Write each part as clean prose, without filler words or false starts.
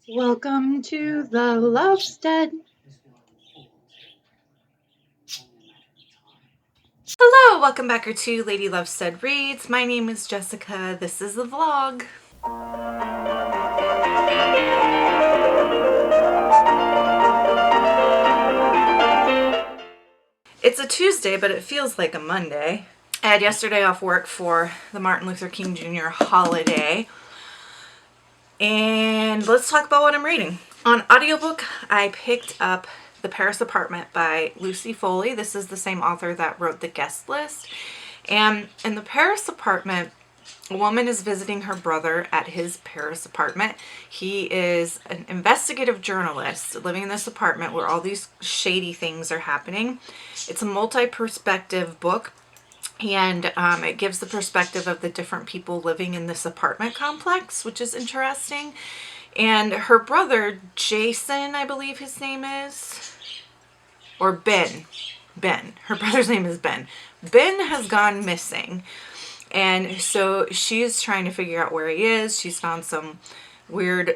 Welcome to the Lovestead. Hello, welcome back to Lady Lovestead Reads. My name is Jessica. This is the vlog. It's a Tuesday, but it feels like a Monday. I had yesterday off work for the Martin Luther King Jr. holiday. And let's talk about what I'm reading. On audiobook, I picked up The Paris Apartment by Lucy Foley. This is the same author that wrote The Guest List. And in The Paris Apartment, a woman is visiting her brother at his Paris apartment. He is an investigative journalist living in this apartment where all these shady things are happening. It's a multi-perspective book, and it gives the perspective of the different people living in this apartment complex, which is interesting. And her brother, Jason, I believe his name is, or Ben. Her brother's name is Ben. Ben has gone missing. And so she's trying to figure out where he is. She's found some weird,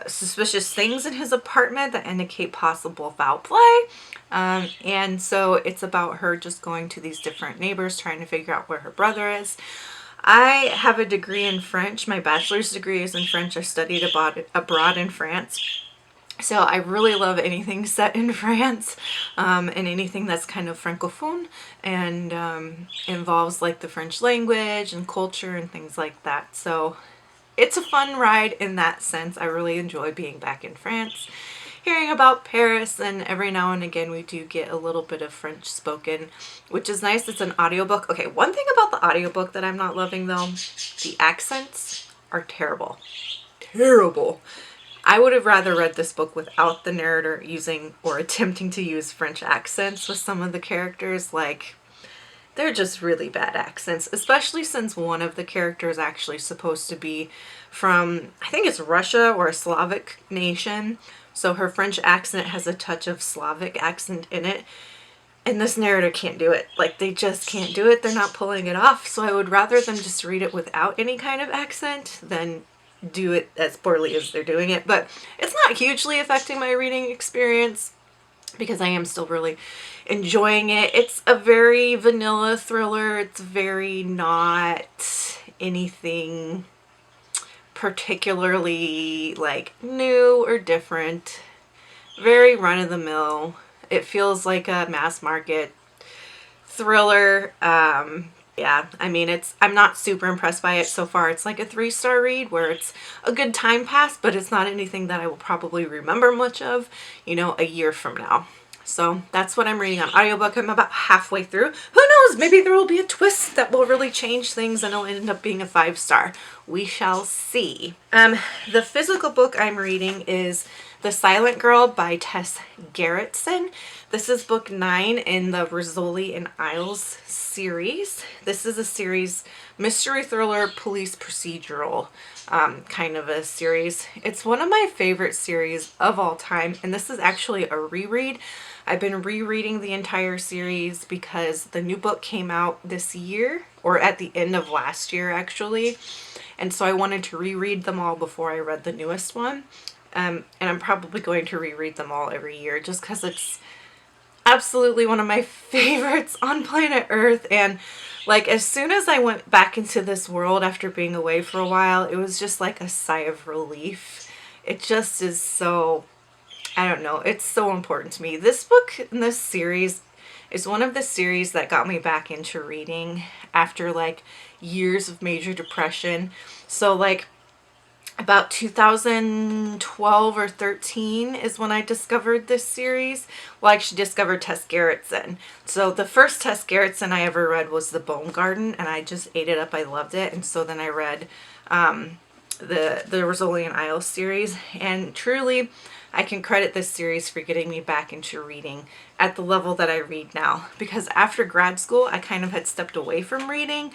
suspicious things in his apartment that indicate possible foul play. And so it's about her just going to these different neighbors, trying to figure out where her brother is. I have a degree in French. My bachelor's degree is in French. I studied abroad in France. So I really love anything set in France, and anything that's kind of francophone and involves like the French language and culture and things like that. So it's a fun ride in that sense. I really enjoy being back in France, hearing about Paris, and every now and again we do get a little bit of French spoken, which is nice. It's an audiobook. Okay, one thing about the audiobook that I'm not loving though, the accents are terrible. Terrible. I would have rather read this book without the narrator using or attempting to use French accents with some of the characters. Like, they're just really bad accents, especially since one of the characters actually supposed to be from, I think it's Russia or a Slavic nation. So her French accent has a touch of Slavic accent in it. And this narrator can't do it. Like, they just can't do it. They're not pulling it off. So I would rather them just read it without any kind of accent than do it as poorly as they're doing it. But it's not hugely affecting my reading experience because I am still really enjoying it. It's a very vanilla thriller. It's very not anything particularly like new or different. Very run-of-the-mill. It feels like a mass market thriller. Yeah, I mean, I'm not super impressed by it so far. It's like a 3-star read where it's a good time pass, but it's not anything that I will probably remember much of, a year from now. So that's what I'm reading on audiobook. I'm about halfway through. Who knows? Maybe there will be a twist that will really change things and it'll end up being a 5-star. We shall see. The physical book I'm reading is The Silent Girl by Tess Gerritsen. This is book 9 in the Rizzoli and Isles series. This is a series, mystery thriller, police procedural kind of a series. It's one of my favorite series of all time, and this is actually a reread. I've been rereading the entire series because the new book came out this year, or at the end of last year actually, and so I wanted to reread them all before I read the newest one. And I'm probably going to reread them all every year just because it's absolutely one of my favorites on planet Earth. And like, as soon as I went back into this world after being away for a while, it was just like a sigh of relief. It just is so, I don't know, it's so important to me. This book in this series is one of the series that got me back into reading after like years of major depression. So like about 2012 or 13 is when I discovered this series. Well, I actually discovered Tess Gerritsen. So the first Tess Gerritsen I ever read was The Bone Garden, and I just ate it up. I loved it. And so then I read the Rizzoli and Isles series, and truly I can credit this series for getting me back into reading at the level that I read now, because after grad school I kind of had stepped away from reading,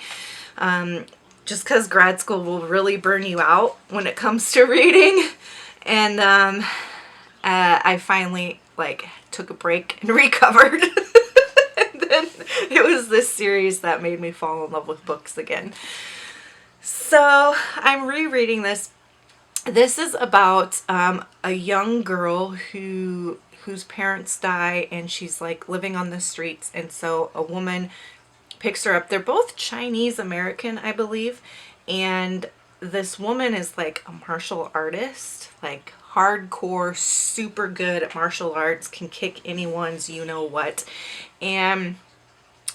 just because grad school will really burn you out when it comes to reading. And I finally like took a break and recovered. And then it was this series that made me fall in love with books again. So I'm rereading this This is about a young girl whose parents die, and she's like living on the streets, and so a woman picks her up. They're both Chinese American, I believe, and this woman is like a martial artist, like hardcore, super good at martial arts, can kick anyone's you know what. And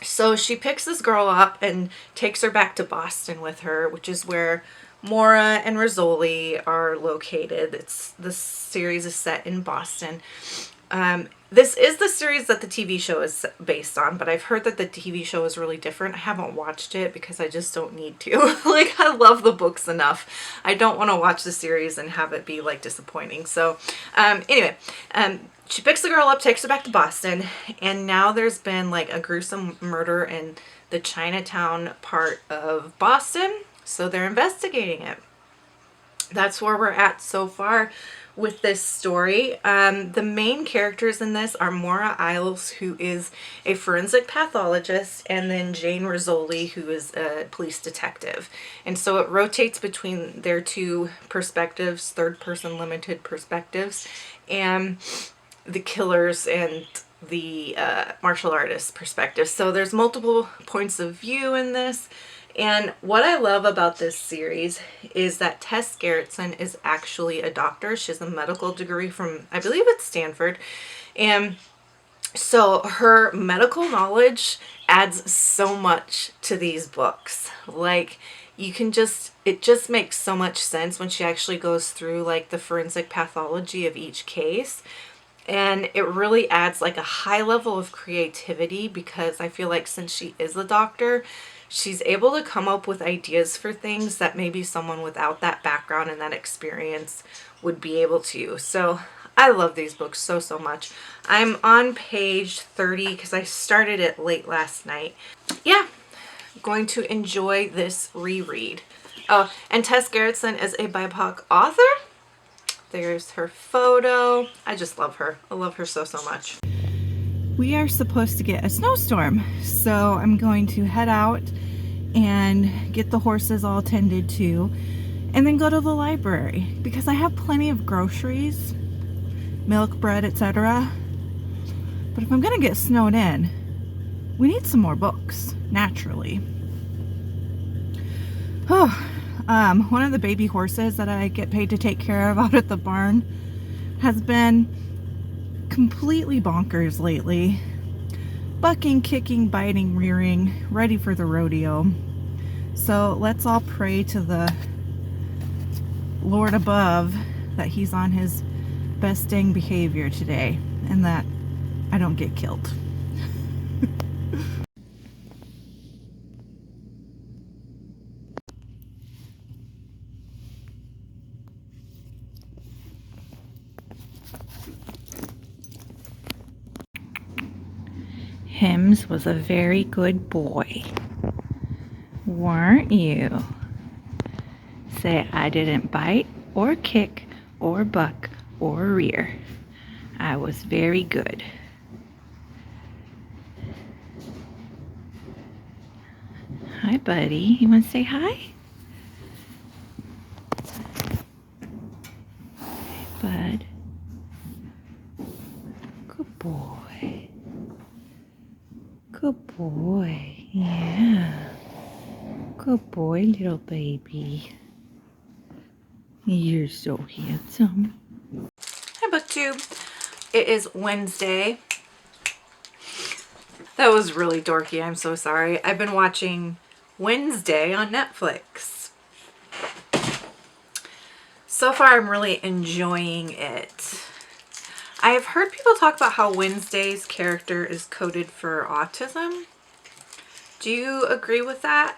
so she picks this girl up and takes her back to Boston with her, which is where Mora and Rizzoli are located. This series is set in Boston. This is the series that the TV show is based on, but I've heard that the TV show is really different. I haven't watched it because I just don't need to. Like, I love the books enough. I don't want to watch the series and have it be like disappointing. So anyway, she picks the girl up, takes her back to Boston, and now there's been like a gruesome murder in the Chinatown part of Boston, so they're investigating it. That's where we're at so far with this story. The main characters in this are Maura Isles, who is a forensic pathologist, and then Jane Rizzoli, who is a police detective. And so it rotates between their two perspectives, third person limited perspectives, and the killers and the martial artist perspective. So there's multiple points of view in this. And what I love about this series is that Tess Gerritsen is actually a doctor. She has a medical degree from, I believe it's Stanford. And so her medical knowledge adds so much to these books. Like, you can just, it just makes so much sense when she actually goes through like the forensic pathology of each case. And it really adds like a high level of creativity, because I feel like since she is a doctor, she's able to come up with ideas for things that maybe someone without that background and that experience would be able to. So I love these books so, so much. I'm on page 30 because I started it late last night. Yeah, I'm going to enjoy this reread. Oh, and Tess Gerritsen is a BIPOC author. There's her photo. I just love her. I love her so, so much. We are supposed to get a snowstorm, so I'm going to head out and get the horses all tended to, and then go to the library because I have plenty of groceries, milk, bread, etc. But if I'm gonna get snowed in, we need some more books, naturally. Oh, one of the baby horses that I get paid to take care of out at the barn has been completely bonkers lately. Bucking, kicking, biting, rearing, ready for the rodeo. So let's all pray to the Lord above that he's on his best dang behavior today and that I don't get killed. Hims was a very good boy, weren't you? Say, I didn't bite or kick or buck or rear. I was very good. Hi, buddy. You want to say hi? Hey, bud. Good boy. Good boy. Yeah. Good boy, little baby. You're so handsome. Hi, BookTube. It is Wednesday. That was really dorky. I'm so sorry. I've been watching Wednesday on Netflix. So far, I'm really enjoying it. I have heard people talk about how Wednesday's character is coded for autism. Do you agree with that?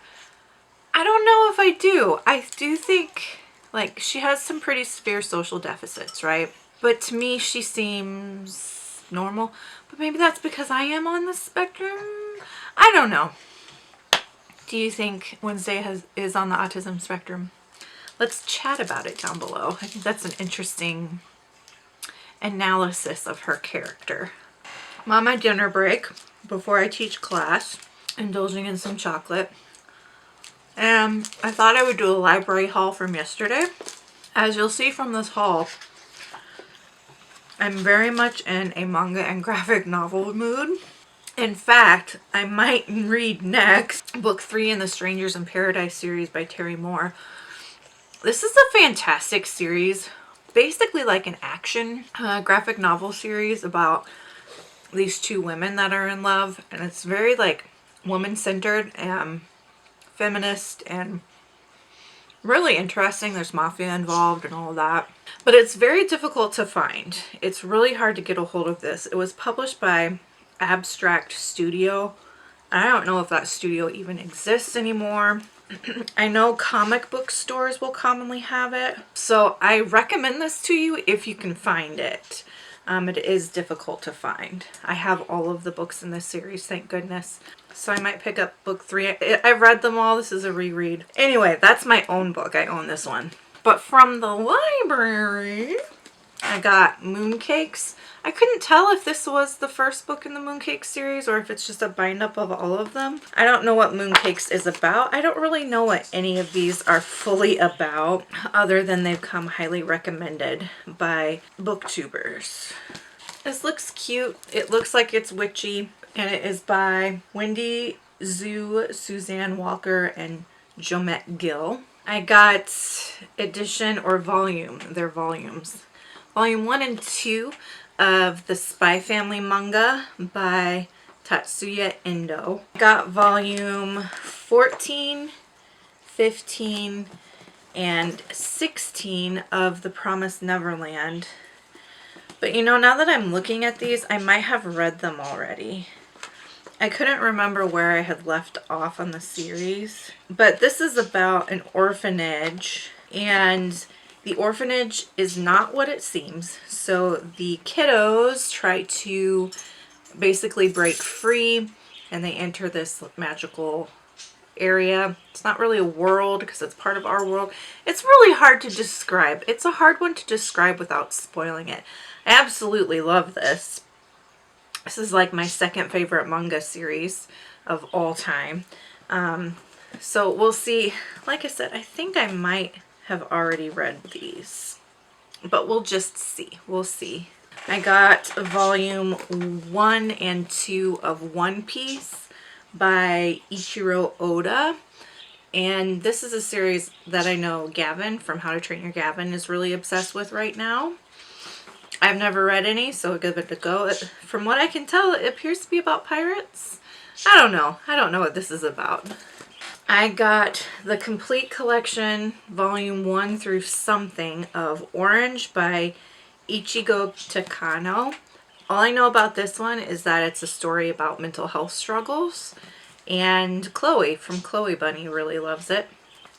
I don't know if I do. I do think, like, she has some pretty severe social deficits, right? But to me, she seems normal. But maybe that's because I am on the spectrum. I don't know. Do you think Wednesday is on the autism spectrum? Let's chat about it down below. I think that's an interesting analysis of her character. I'm on my dinner break before I teach class, indulging in some chocolate. And I thought I would do a library haul from yesterday. As you'll see from this haul, I'm very much in a manga and graphic novel mood. In fact, I might read next book 3 in the Strangers in Paradise series by Terry Moore. This is a fantastic series, basically like an action graphic novel series about these two women that are in love, and it's very like woman-centered and feminist and really interesting. There's mafia involved and all of that, but it's very difficult to find. It's really hard to get a hold of this. It was published by Abstract Studio. I don't know if that studio even exists anymore. I know comic book stores will commonly have it, so I recommend this to you if you can find it. It is difficult to find. I have all of the books in this series, thank goodness. So I might pick up book 3. I've read them all. This is a reread. Anyway, that's my own book. I own this one. But from the library, I got Mooncakes. I couldn't tell if this was the first book in the Mooncakes series or if it's just a bind-up of all of them. I don't know what Mooncakes is about. I don't really know what any of these are fully about, other than they've come highly recommended by booktubers. This looks cute. It looks like it's witchy, and it is by Wendy Zhu, Suzanne Walker, and Jomette Gill. I got edition or volume. They're volumes. Volume 1 and 2 of the Spy Family manga by Tatsuya Endo. Got volume 14, 15, and 16 of The Promised Neverland. But you know, now that I'm looking at these, I might have read them already. I couldn't remember where I had left off on the series. But this is about an orphanage, and the orphanage is not what it seems. So the kiddos try to basically break free, and they enter this magical area. It's not really a world because it's part of our world. It's really hard to describe. It's a hard one to describe without spoiling it. I absolutely love this. This is like my second favorite manga series of all time. So we'll see. Like I said, I think I might have already read these, but we'll just see. We'll see. I got volume 1 and 2 of One Piece by Ichiro Oda. And this is a series that I know Gavin from How to Train Your Gavin is really obsessed with right now. I've never read any, so I'll give it a go. From what I can tell, it appears to be about pirates. I don't know. I don't know what this is about. I got the complete collection, volume 1 through something, of Orange by Ichigo Takano. All I know about this one is that it's a story about mental health struggles, and Chloe from Chloe Bunny really loves it.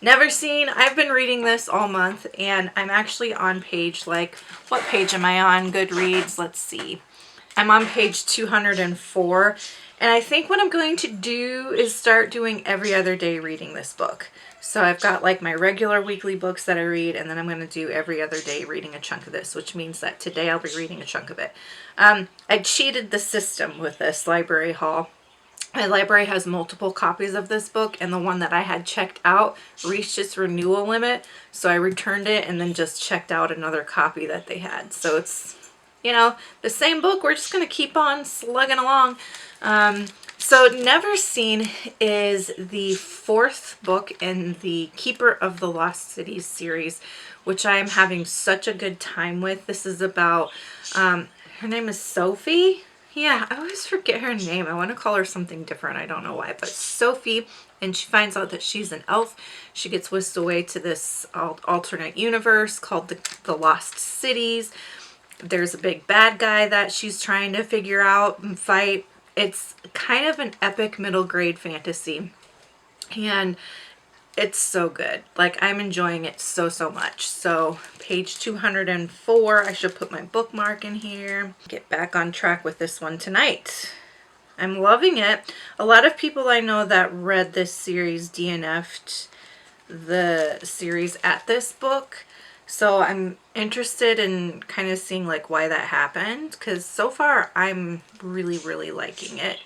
Neverseen. I've been reading this all month, and I'm actually on page, like, what page am I on? Goodreads. Let's see. I'm on page 204, and I think what I'm going to do is start doing every other day reading this book. So I've got like my regular weekly books that I read, and then I'm going to do every other day reading a chunk of this, which means that today I'll be reading a chunk of it. I cheated the system with this library haul. My library has multiple copies of this book, and the one that I had checked out reached its renewal limit, so I returned it and then just checked out another copy that they had. So it's, you know, the same book. We're just going to keep on slugging along. So Neverseen is the 4th book in the Keeper of the Lost Cities series, which I am having such a good time with. This is about, her name is Sophie. Yeah, I always forget her name. I want to call her something different. I don't know why, but Sophie, and she finds out that she's an elf. She gets whisked away to this alternate universe called the Lost Cities. There's a big bad guy that she's trying to figure out and fight. It's kind of an epic middle grade fantasy, and it's so good. Like, I'm enjoying it so much. So page 204, I should put my bookmark in here. Get back on track with this one tonight. I'm loving it. A lot of people I know that read this series DNF'd the series at this book. So I'm interested in kind of seeing like why that happened, because so far I'm really liking it.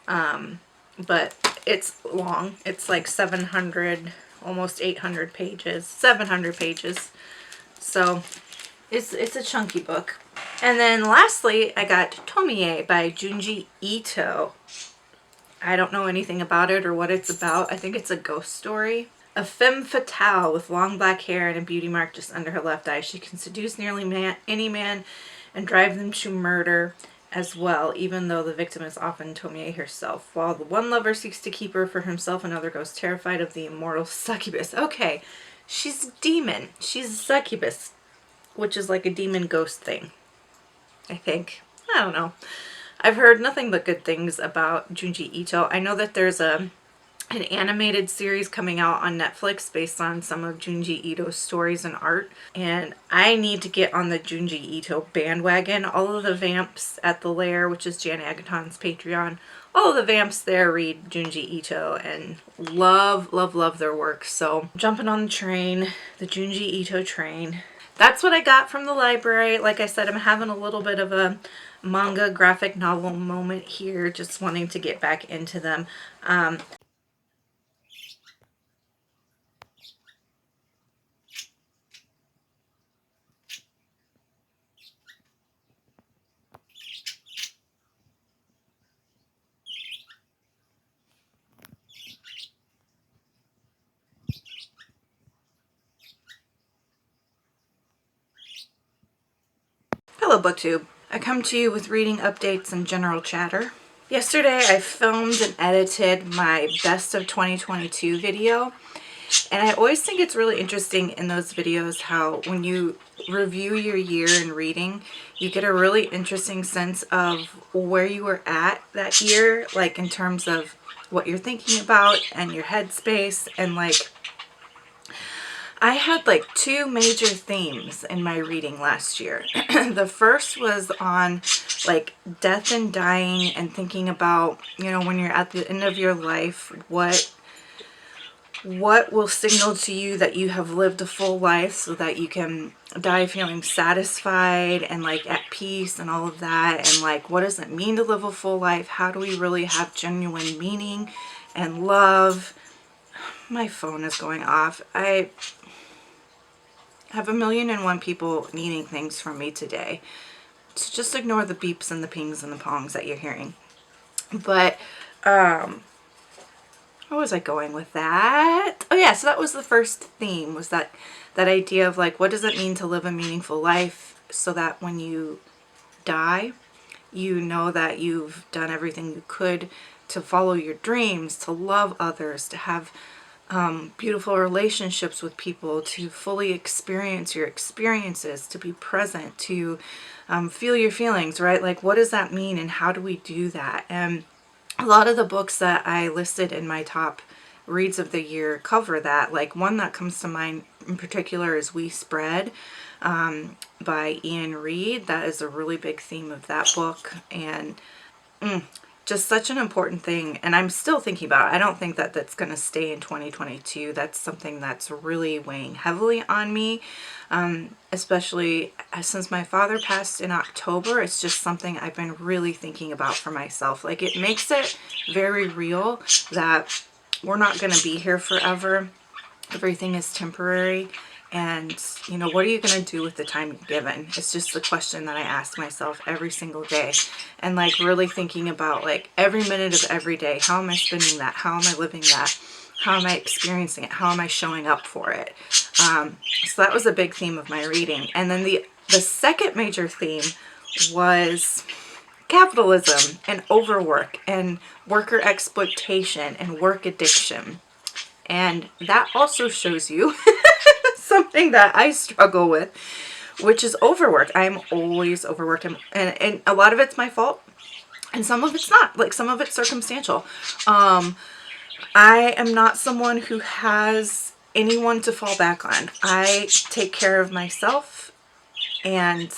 But it's long. It's like 700, almost 800 pages, 700 pages. So it's a chunky book. And then lastly, I got Tomie by Junji Ito. I don't know anything about it or what it's about. I think it's a ghost story. A femme fatale with long black hair and a beauty mark just under her left eye. She can seduce nearly any man and drive them to murder as well, even though the victim is often Tomie herself. While the one lover seeks to keep her for himself, another grows terrified of the immortal succubus. Okay, she's a demon. She's a succubus, which is like a demon ghost thing, I think. I don't know. I've heard nothing but good things about Junji Ito. I know that there's an animated series coming out on Netflix based on some of Junji Ito's stories and art. And I need to get on the Junji Ito bandwagon. All of the vamps at the Lair, which is janagaton's Patreon, all of the vamps there read Junji Ito and love, love, love their work. So jumping on the train, the Junji Ito train. That's what I got from the library. Like I said, I'm having a little bit of a manga graphic novel moment here, just wanting to get back into them. Hello BookTube. I come to you with reading updates and general chatter. Yesterday I filmed and edited my best of 2022 video, and I always think it's really interesting in those videos how when you review your year in reading, you get a really interesting sense of where you were at that year, like in terms of what you're thinking about and your headspace. And like I had like two major themes in my reading last year. The first was on like death and dying and thinking about, you know, when you're at the end of your life, what will signal to you that you have lived a full life so that you can die feeling satisfied and like at peace and all of that. And like, what does it mean to live a full life? How do we really have genuine meaning and love? My phone is going off. I have 1,000,001 people needing things from me today. So just ignore the beeps and the pings and the pongs that you're hearing. But, where was I going with that? Oh yeah, so that was the first theme, was that idea of like, what does it mean to live a meaningful life so that when you die, you know that you've done everything you could to follow your dreams, to love others, to have beautiful relationships with people, to fully experience your experiences, to be present, to feel your feelings, right? Like, what does that mean and how do we do that? And a lot of the books that I listed in my top reads of the year cover that. Like, one that comes to mind in particular is We Spread by Ian Reid. That is a really big theme of that book, and just such an important thing. And I'm still thinking about it. I don't think that that's going to stay in 2022. That's something that's really weighing heavily on me, especially since my father passed in October. It's just something I've been really thinking about for myself. Like, it makes it very real that we're not going to be here forever. Everything is temporary. And, you know, what are you going to do with the time you're given? It's just the question that I ask myself every single day. And like really thinking about like every minute of every day, how am I spending that? How am I living that? How am I experiencing it? How am I showing up for it? So that was a big theme of my reading. And then the second major theme was capitalism and overwork and worker exploitation and work addiction. And that also shows you something that I struggle with, which is overwork. I'm always overworked, and a lot of it's my fault, and some of it's not. Like, some of it's circumstantial. I am not someone who has anyone to fall back on. I take care of myself, and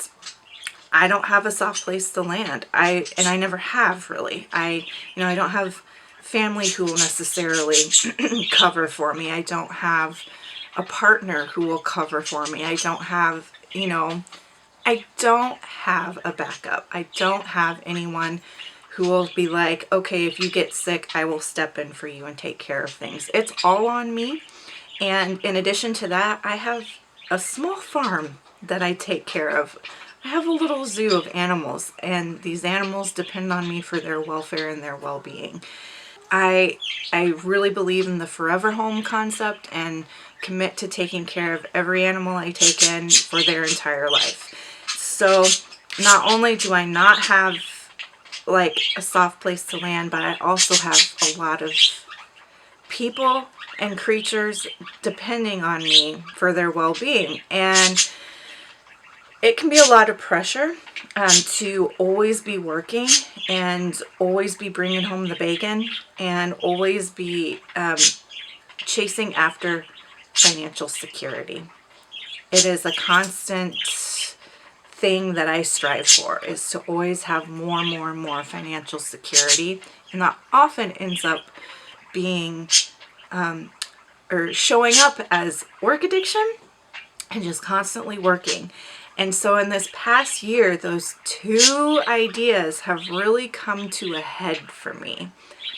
I don't have a soft place to land. I never have, really. I don't have family who will necessarily cover for me. I don't have a partner who will cover for me. I don't have, I don't have a backup. I don't have anyone who will be like, okay, if you get sick, I will step in for you and take care of things. It's all on me. And in addition to that, I have a small farm that I take care of. I have a little zoo of animals, and these animals depend on me for their welfare and their well-being. I really believe in the forever home concept and commit to taking care of every animal I take in for their entire life. So not only do I not have like a soft place to land, but I also have a lot of people and creatures depending on me for their well-being. And it can be a lot of pressure to always be working and always be bringing home the bacon and always be chasing after financial security. It is a constant thing that I strive for, is to always have more and more and more financial security. And that often ends up being or showing up as work addiction and just constantly working. And so in this past year, those two ideas have really come to a head for me.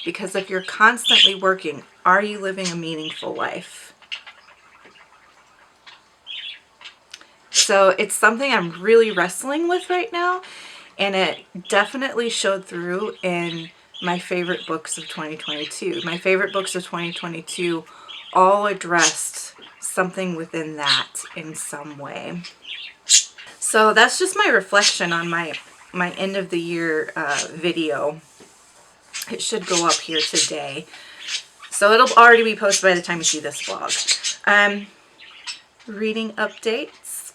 Because if you're constantly working, are you living a meaningful life? So it's something I'm really wrestling with right now. And it definitely showed through in my favorite books of 2022. My favorite books of 2022 all addressed something within that in some way. So that's just my reflection on my end of the year video. It should go up here today. So it'll already be posted by the time you see this vlog. Reading updates.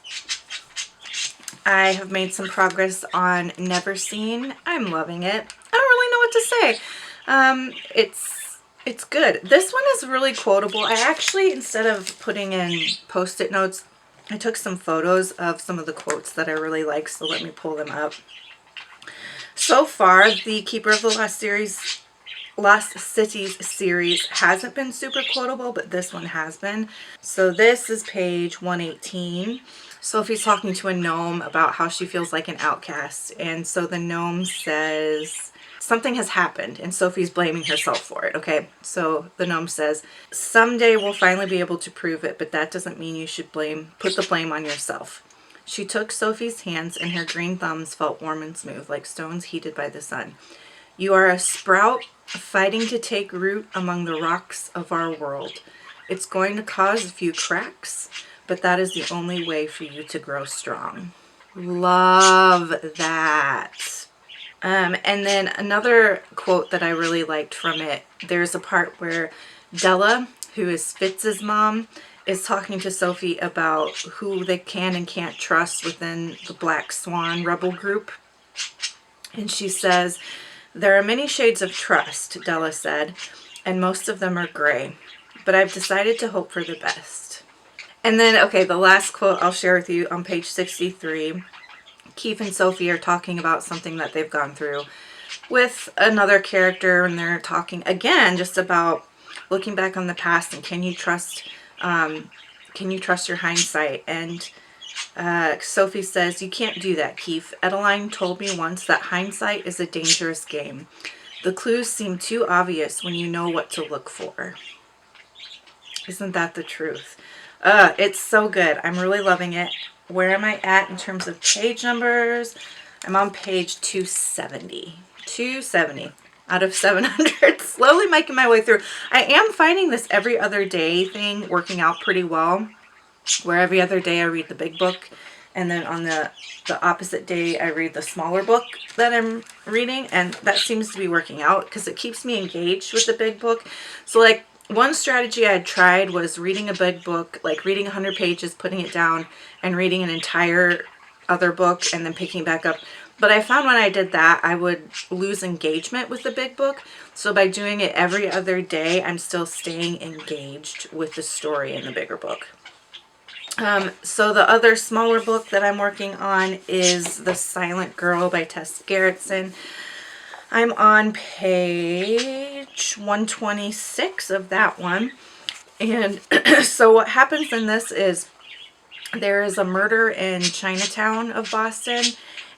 I have made some progress on Neverseen. I'm loving it. I don't really know what to say. It's good. This one is really quotable. I actually, instead of putting in post-it notes, I took some photos of some of the quotes that I really like, so let me pull them up. So far, the Keeper of the Lost Cities series hasn't been super quotable, but this one has been. So this is page 118. Sophie's talking to a gnome about how she feels like an outcast. And so the gnome says, something has happened, and Sophie's blaming herself for it, okay? So the gnome says, someday we'll finally be able to prove it, but that doesn't mean you should put the blame on yourself. She took Sophie's hands, and her green thumbs felt warm and smooth, like stones heated by the sun. You are a sprout fighting to take root among the rocks of our world. It's going to cause a few cracks, but that is the only way for you to grow strong. Love that. And then another quote that I really liked from it, there's a part where Della, who is Fitz's mom, is talking to Sophie about who they can and can't trust within the Black Swan rebel group. And she says, there are many shades of trust, Della said, and most of them are gray. But I've decided to hope for the best. And then, okay, the last quote I'll share with you on page 63. Keith and Sophie are talking about something that they've gone through with another character, and they're talking again just about looking back on the past and can you trust your hindsight? And Sophie says, you can't do that, Keith. Adeline told me once that hindsight is a dangerous game. The clues seem too obvious when you know what to look for. Isn't that the truth? It's so good. I'm really loving it. Where am I at in terms of page numbers? I'm on page 270. 270 out of 700. Slowly making my way through. I am finding this every other day thing working out pretty well. Where every other day I read the big book. And then on the opposite day I read the smaller book that I'm reading. And that seems to be working out because it keeps me engaged with the big book. So like, one strategy I had tried was reading a big book, like reading 100 pages, putting it down, and reading an entire other book, and then picking it back up. But I found when I did that, I would lose engagement with the big book. So by doing it every other day, I'm still staying engaged with the story in the bigger book. So the other smaller book that I'm working on is The Silent Girl by Tess Gerritsen. I'm on page 126 of that one. And so what happens in this is there is a murder in Chinatown of Boston,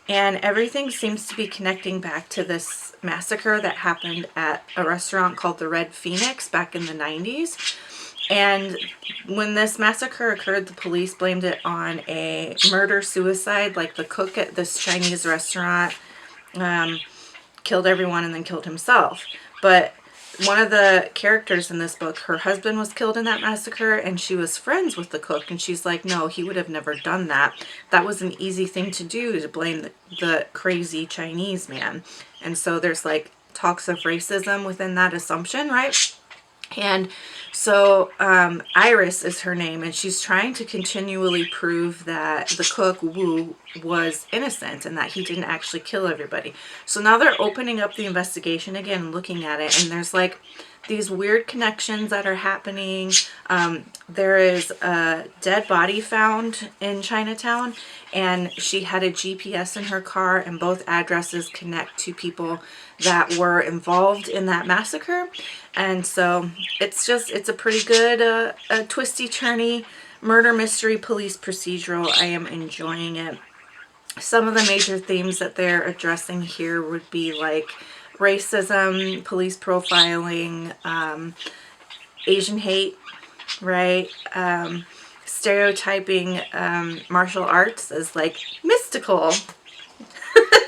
and everything seems to be connecting back to this massacre that happened at a restaurant called the Red Phoenix back in the 90s. And when this massacre occurred, the police blamed it on a murder-suicide, like the cook at this Chinese restaurant killed everyone and then killed himself. But one of the characters in this book, her husband was killed in that massacre, and she was friends with the cook, and she's like, no, he would have never done that. That was an easy thing to do, to blame the crazy Chinese man. And so there's like talks of racism within that assumption, right? And so Iris is her name, and she's trying to continually prove that the cook, Wu, was innocent and that he didn't actually kill everybody. So now they're opening up the investigation again and looking at it, and there's like these weird connections that are happening. There is a dead body found in Chinatown, and she had a GPS in her car, and both addresses connect to people that were involved in that massacre. And so it's a pretty good a twisty turny murder mystery police procedural. I am enjoying it. Some of the major themes that they're addressing here would be like racism, police profiling, Asian hate, right? Stereotyping martial arts as like mystical.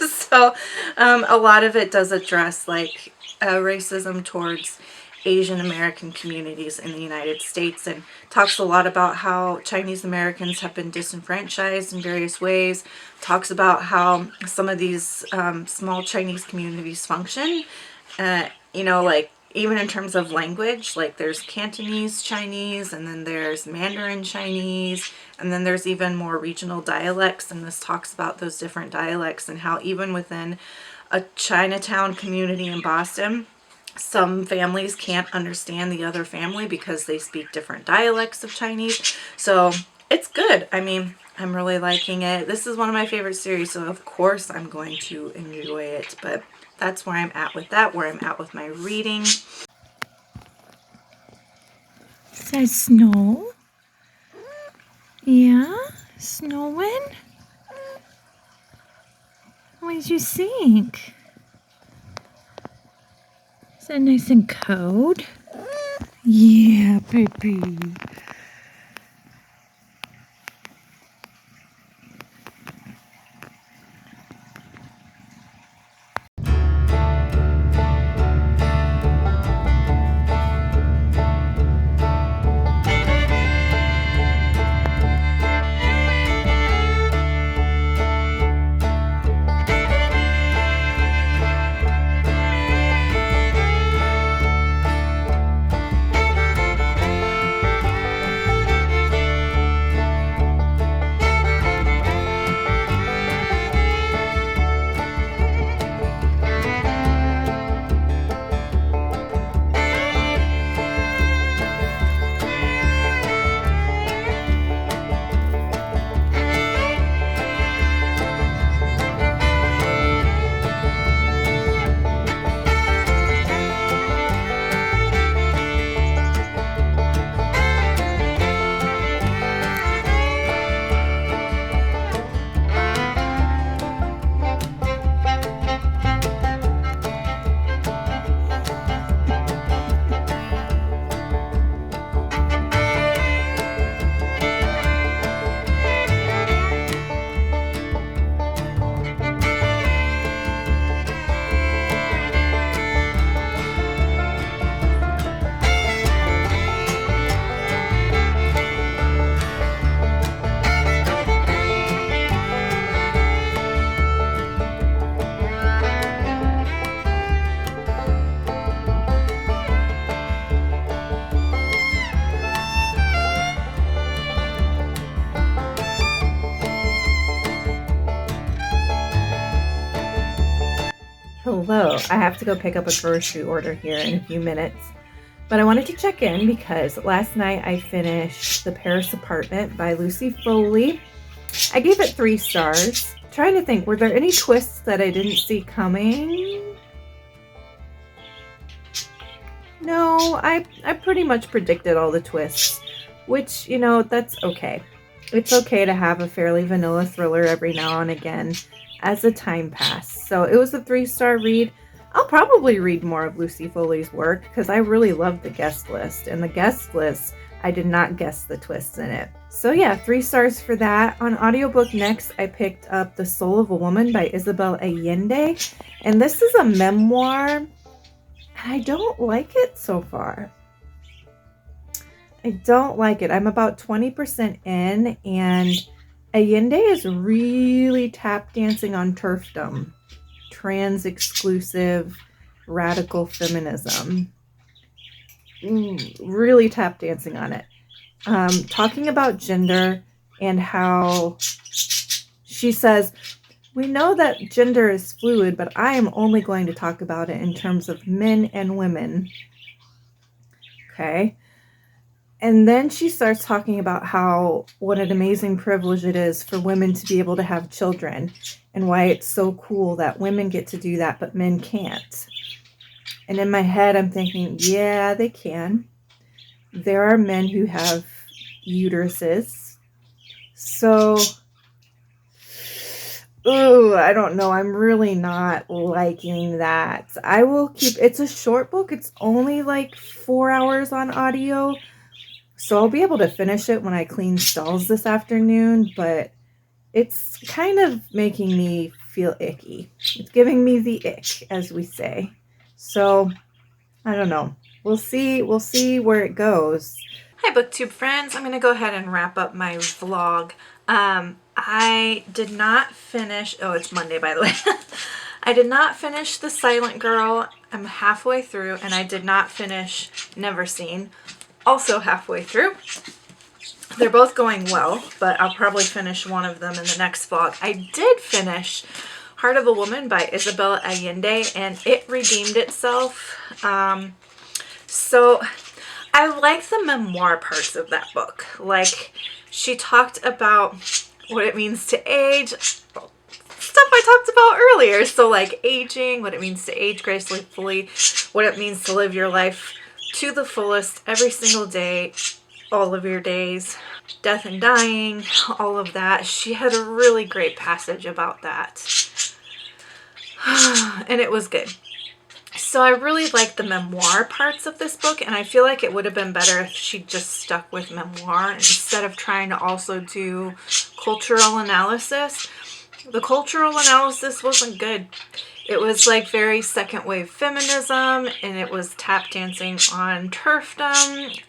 So a lot of it does address like racism towards Asian American communities in the United States, and talks a lot about how Chinese Americans have been disenfranchised in various ways. Talks about how some of these small Chinese communities function, like even in terms of language, like there's Cantonese Chinese, and then there's Mandarin Chinese, and then there's even more regional dialects, and this talks about those different dialects and how even within a Chinatown community in Boston, some families can't understand the other family because they speak different dialects of Chinese. So it's good. I mean, I'm really liking it. This is one of my favorite series, so of course I'm going to enjoy it. But that's where I'm at with that, where I'm at with my reading. Is that snow? Yeah? Snowing? What did you think? Is that nice and cold? Yeah, baby. Hello, I have to go pick up a grocery order here in a few minutes, but I wanted to check in because last night I finished The Paris Apartment by Lucy Foley. I gave it 3 stars. Trying to think, were there any twists that I didn't see coming? No, I pretty much predicted all the twists, which, that's okay. It's okay to have a fairly vanilla thriller every now and again as the time passed. So it was a 3-star read. I'll probably read more of Lucy Foley's work because I really love The Guest List, and The Guest List I did not guess the twists in it. So yeah, 3 stars for that. On audiobook next, I picked up The Soul of a Woman by Isabel Allende. And this is a memoir, and I don't like it so far. I don't like it. I'm about 20% in, and Allende is really tap dancing on turfdom, trans exclusive, radical feminism. Really tap dancing on it. Talking about gender and how she says, we know that gender is fluid, but I am only going to talk about it in terms of men and women. Okay. And then she starts talking about how what an amazing privilege it is for women to be able to have children and why it's so cool that women get to do that, but men can't. And in my head, I'm thinking, yeah, they can. There are men who have uteruses. So, I don't know. I'm really not liking that. I will keep, it's a short book. It's only like 4 hours on audio. So I'll be able to finish it when I clean stalls this afternoon, but it's kind of making me feel icky. It's giving me the ick, as we say. So, I don't know. We'll see where it goes. Hi, BookTube friends. I'm going to go ahead and wrap up my vlog. I did not finish, it's Monday, by the way. I did not finish The Silent Girl. I'm halfway through, and I did not finish Neverseen. Also halfway through. They're both going well, but I'll probably finish one of them in the next vlog. I did finish Heart of a Woman by Isabel Allende, and it redeemed itself. So I like the memoir parts of that book. Like, she talked about what it means to age, stuff I talked about earlier. So like aging, what it means to age gracefully, what it means to live your life to the fullest every single day, all of your days, death and dying, all of that. She had a really great passage about that. And it was good. So I really like the memoir parts of this book, and I feel like it would have been better if she just stuck with memoir instead of trying to also do cultural analysis. The cultural analysis wasn't good. It was like very second wave feminism, and it was tap dancing on turfdom.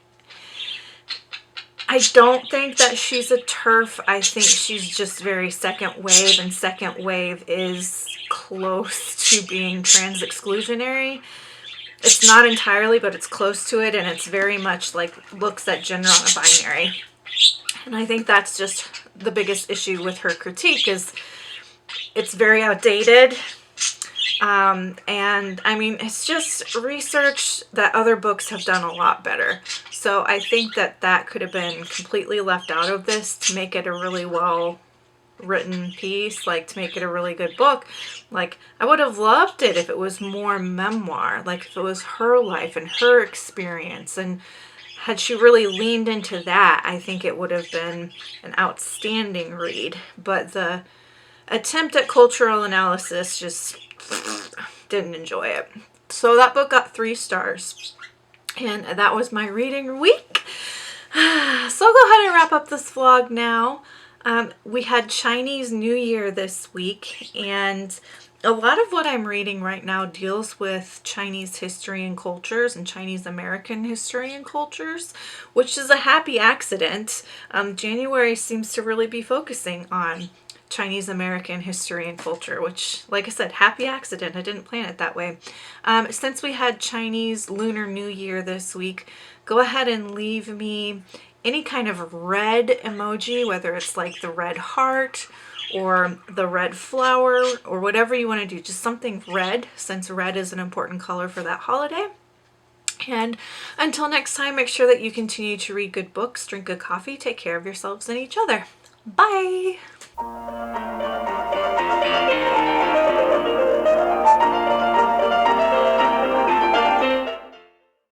I don't think that she's a TERF. I think she's just very second wave, and second wave is close to being trans exclusionary. It's not entirely, but it's close to it, and it's very much like looks at gender on a binary. And I think that's just the biggest issue with her critique, is it's very outdated. And I mean, it's just research that other books have done a lot better. So I think that that could have been completely left out of this to make it a really well written piece, like to make it a really good book. Like, I would have loved it if it was more memoir, like if it was her life and her experience, and had she really leaned into that, I think it would have been an outstanding read. But the attempt at cultural analysis just didn't enjoy it. So that book got 3 stars, and that was my reading week. So I'll go ahead and wrap up this vlog now. We had Chinese New Year this week, and a lot of what I'm reading right now deals with Chinese history and cultures and Chinese American history and cultures, which is a happy accident. January seems to really be focusing on Chinese American history and culture, which, like I said, happy accident. I didn't plan it that way. Since we had Chinese Lunar New Year this week, go ahead and leave me any kind of red emoji, whether it's like the red heart or the red flower or whatever you want to do. Just something red, since red is an important color for that holiday. And until next time, make sure that you continue to read good books, drink good coffee, take care of yourselves and each other. Bye!